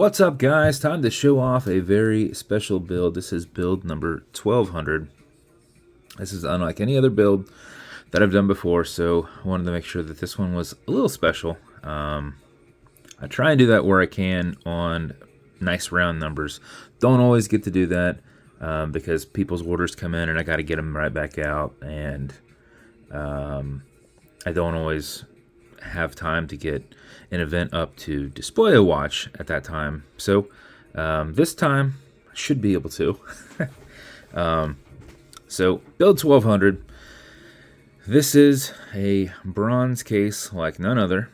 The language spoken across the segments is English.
What's up, guys? Time to show off a very special build. This is build number 1200. This is unlike any other build that I've done before, so I wanted to make sure that this one was a little special. I try and do that where I can on nice round numbers. Don't always get to do that because people's orders come in and I got to get them right back out, and I don't always have time to get an event up to display a watch at that time. So this time I should be able to. So build 1200. This is a bronze case like none other.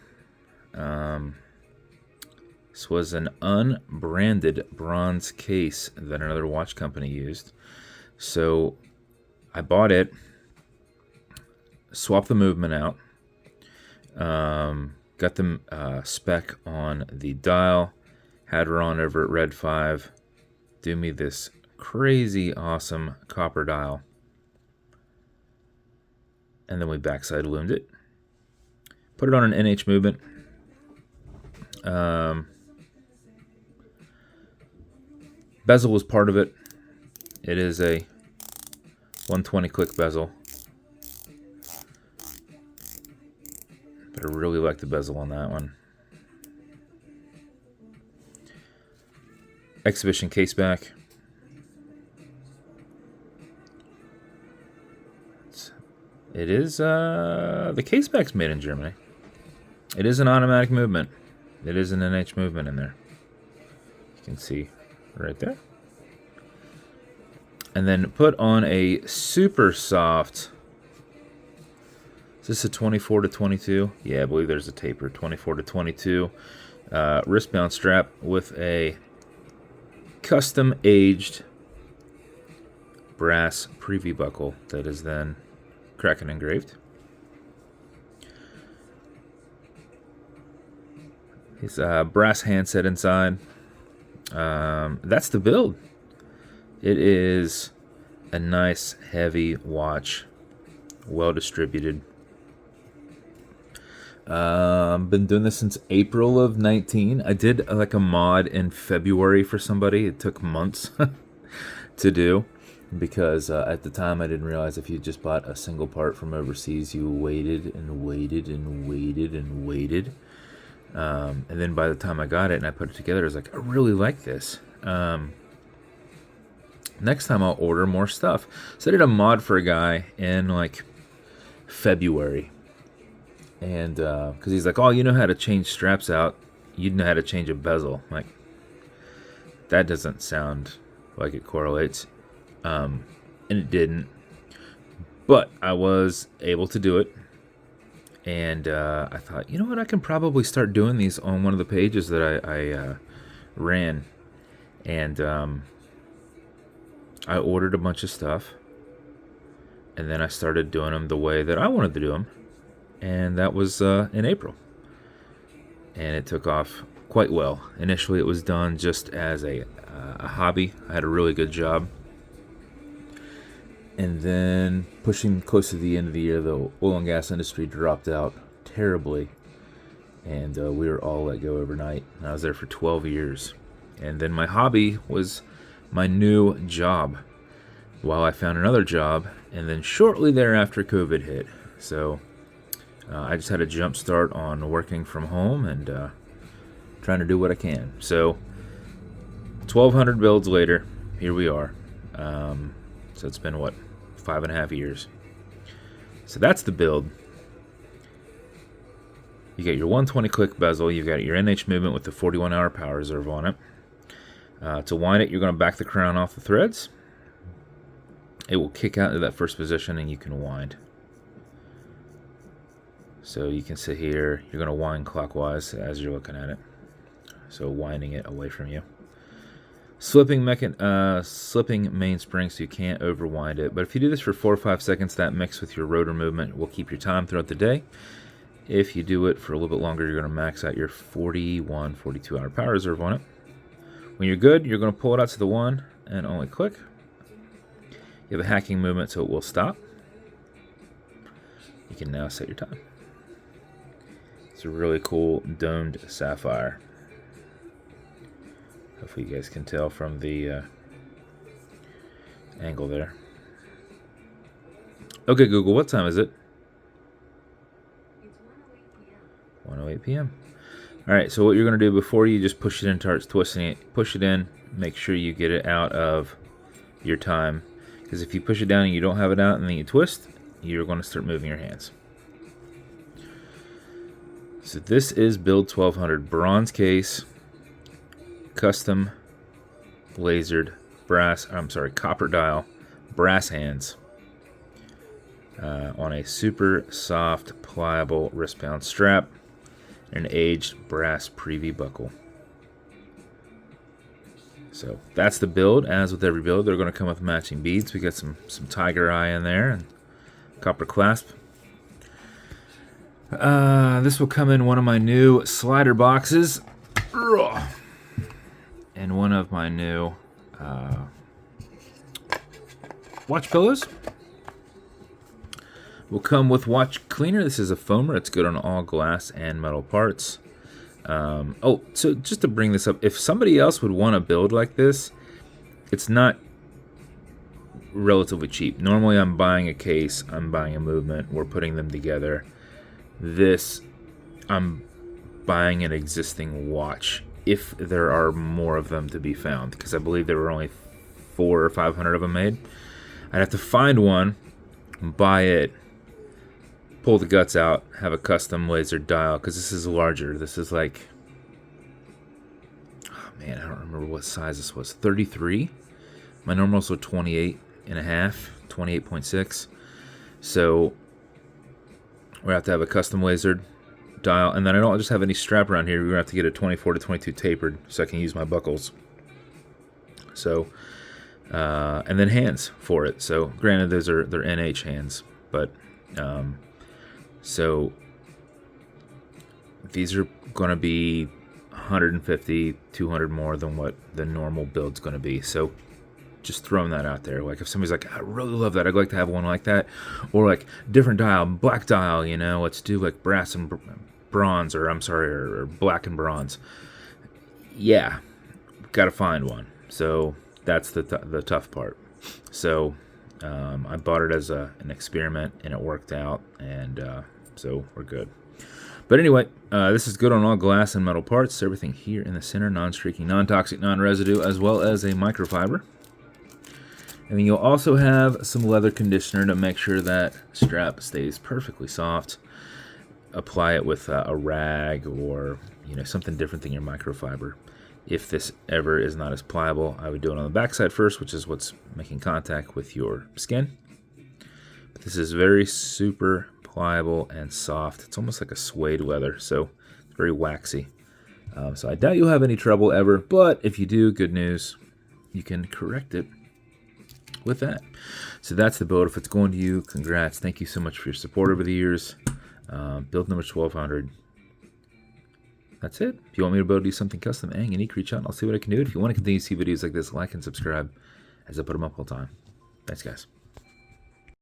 This was an unbranded bronze case that another watch company used. So I bought it, swapped the movement out, got the spec on the dial, had Ron over at Red 5 do me this crazy awesome copper dial, and then we backside loomed it, put it on an NH movement. Bezel was part of it. It is a 120 click bezel, but I really like the bezel on that one. Exhibition caseback. It is the caseback's made in Germany. It is an automatic movement. It is an NH movement in there. You can see right there. And then put on a super soft. Is this a 24 to 22? Yeah, I believe there's a taper. 24 to 22 wristband strap with a custom aged brass preview buckle that is then Kraken engraved. His brass handset inside. That's the build. It is a nice heavy watch, well distributed. Been doing this since April of 19. I did like a mod in February for somebody. It took months to do because at the time I didn't realize if you just bought a single part from overseas, you waited and waited and waited and waited. And then by the time I got it and I put it together, I was like, I really like this. Next time I'll order more stuff. So I did a mod for a guy in like February. And because he's like, oh, you know how to change straps out. You know how to change a bezel. I'm like, that doesn't sound like it correlates. And it didn't. But I was able to do it. And I thought, you know what, I can probably start doing these on one of the pages that I ran. And I ordered a bunch of stuff. And then I started doing them the way that I wanted to do them. And that was in April. And it took off quite well. Initially, it was done just as a hobby. I had a really good job. And then pushing close to the end of the year, the oil and gas industry dropped out terribly. And we were all let go overnight. And I was there for 12 years. And then my hobby was my new job while I found another job. And then shortly thereafter, COVID hit. So I just had a jump start on working from home and trying to do what I can. So 1,200 builds later, here we are. So it's been, what, 5.5 years. So that's the build. You got your 120 click bezel. You've got your NH movement with the 41-hour power reserve on it. To wind it, you're going to back the crown off the threads. It will kick out into that first position and you can wind. So you can sit here, you're going to wind clockwise as you're looking at it. So winding it away from you. Slipping mainspring so you can't overwind it. But if you do this for 4 or 5 seconds, that mixed with your rotor movement will keep your time throughout the day. If you do it for a little bit longer, you're going to max out your 42-hour power reserve on it. When you're good, you're going to pull it out to the one and only click. You have a hacking movement so it will stop. You can now set your time. It's a really cool domed sapphire. Hopefully you guys can tell from the angle there. Okay, Google, what time is it? It's 1:08 p.m. 1:08 p.m. All right, so what you're going to do before you just push it in, starts twisting it, push it in, make sure you get it out of your time. Because if you push it down and you don't have it out and then you twist, you're going to start moving your hands. So this is build 1200 bronze case, custom lasered copper dial, brass hands on a super soft, pliable wristbound strap, and an aged brass preview buckle. So that's the build. As with every build, they're going to come with matching beads. We got some tiger eye in there and copper clasp. This will come in one of my new slider boxes and one of my new watch pillows. Will come with watch cleaner. This is a foamer. It's good on all glass and metal parts. So just to bring this up, if somebody else would want to build like this, it's not relatively cheap. Normally I'm buying a case, I'm buying a movement, we're putting them together. This, I'm buying an existing watch, if there are more of them to be found, because I believe there were only 400 or 500 of them made. I'd have to find one, buy it, pull the guts out, have a custom laser dial, because this is larger. This is like, oh man, I don't remember what size this was. 33? My normals were 28 and a half, 28.6. So we have to have a custom lasered dial, and then I don't just have any strap around here. We're gonna have to get a 24 to 22 tapered so I can use my buckles. So, and then hands for it. So granted, they're NH hands, but so these are gonna be 150, 200 more than what the normal build's gonna be. So just throwing that out there. Like if somebody's like, I really love that, I'd like to have one like that, or like different dial, black dial, you know, let's do like brass and bronze, or black and bronze. Yeah, gotta find one. So that's the tough part. So I bought it as an experiment, and it worked out, and so we're good. But anyway, this is good on all glass and metal parts. Everything here in the center, non-streaking, non-toxic, non-residue, as well as a microfiber. And then you'll also have some leather conditioner to make sure that strap stays perfectly soft. Apply it with a rag, or something different than your microfiber. If this ever is not as pliable, I would do it on the backside first, which is what's making contact with your skin. But this is very super pliable and soft. It's almost like a suede leather, so it's very waxy. So I doubt you'll have any trouble ever, but if you do, good news, you can correct it with that. So that's the build. If it's going to you, congrats. Thank you so much for your support over the years. Build number 1200. That's it. If you want me to do something custom and unique, reach out and I'll see what I can do. If you want to continue to see videos like this, like and subscribe as I put them up all the time. Thanks, guys.